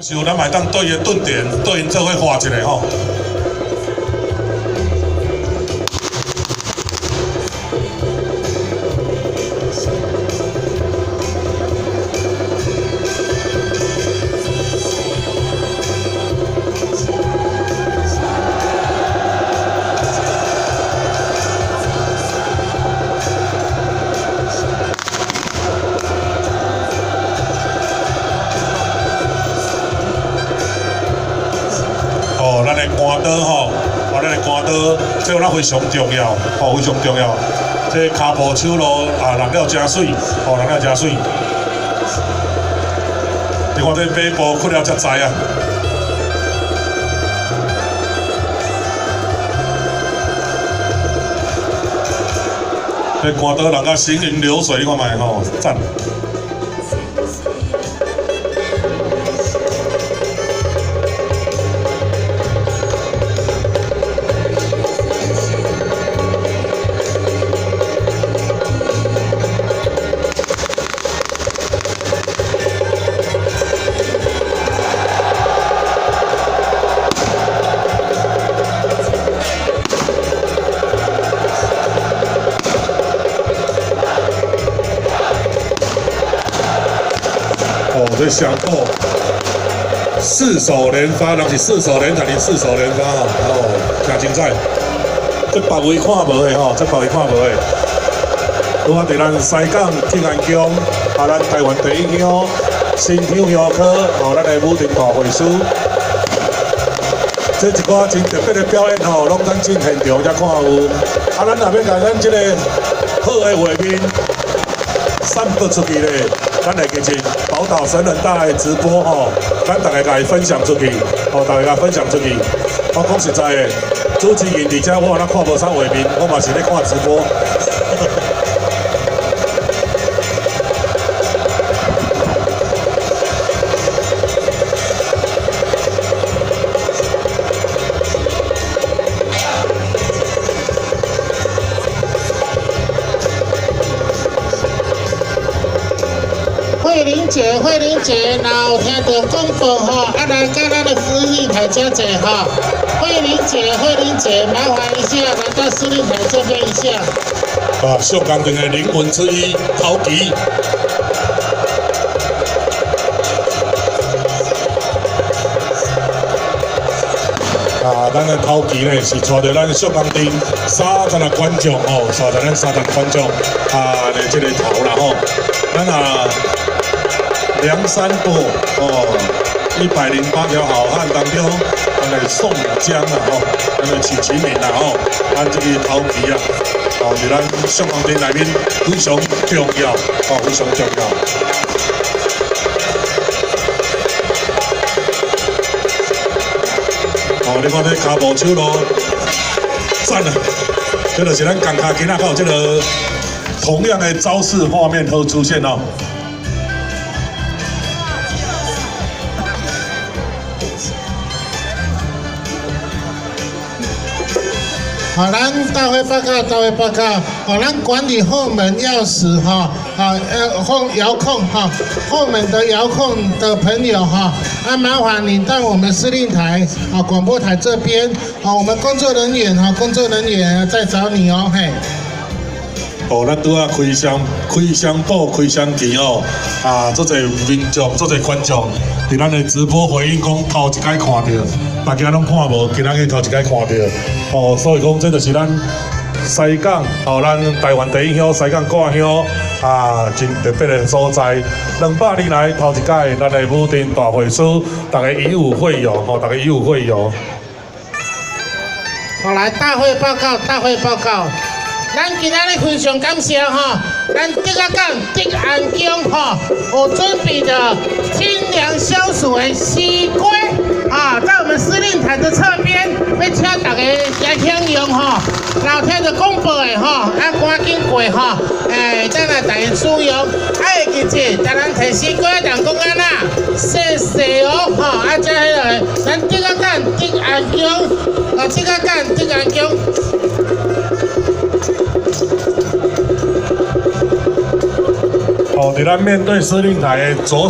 是有咱买当对因顿点，对因做伙画一下吼。咱的竿刀吼，咱的竿刀，这有咱非常重要，吼非常重要。这骹步手路啊，染了真水，吼染了真水。你看这马步开了才知啊。这竿刀染甲行云流水，你看卖吼，赞。这相扑四手连发，人是四手连弹，是四手连发哦，真精彩。这别位看无的吼，这别位看无的。拄啊，伫咱西港铁安宫啊，咱台湾第一乡新乡乡科哦，咱的武林大会师。这一寡真特别的表演吼，拢咱进现场才看有。啊，咱若要甲咱这个好的画面散播出去咧。咱来进行宝岛神人大的直播吼，咱大家甲伊分享出去，吼，大家甲分享出去。我讲实在的，主持人伫遮我若看无啥画面，我嘛是咧看直播。慧玲姐，若有听到广播吼，啊来甲咱的司令台遮坐吼。慧玲姐，麻烦一下来到司令台这边一下。啊，上工队的灵魂之一，头旗。啊，咱的头旗呢是带着咱上工队30个观众哦，带着咱30个观众啊来这个头啦吼，咱啊。梁山伯哦，108条好汉当中，咱的宋江啊吼，咱的许其明啊吼，咱这个头旗啊，哦，伫咱上港队内面非常重要，哦，非常重要。哦，你看这骹步手路，赞啊！这就是咱港卡今仔有这个同样的招式画面都出现哦。好，咱大会报告。好，咱管理后门钥匙哈，后遥控哈，后门的遥控的朋友哈，啊，麻烦你到我们司令台啊广播台这边，好，我们工作人员在找你哦，嘿。哦，咱拄啊开箱报开箱期哦，啊，足侪民众、足侪观众伫咱的直播回应讲头一摆看到，大家拢看无，今仔日头一摆看到，哦，所以讲这就是咱西港，哦，咱台湾第一乡西港挂乡啊，真特别的所在。200年来头一摆，咱的武林大会师，大家以武会友，吼，大家以武会友。好，来大会报告。咱今仔日非常感谢哈，咱这个港德安宫哈，有准备的清凉消暑的西瓜啊，在我们司令台的侧边，要请大家来享用哈。老天的公布的哈，啊赶紧过哈，咱来大家使用。会记住，咱摕西瓜当讲安那，细哦哈，这迄个咱这个港德安宫啊，这个港德安宫。哦，伫咱面对司令台的左手。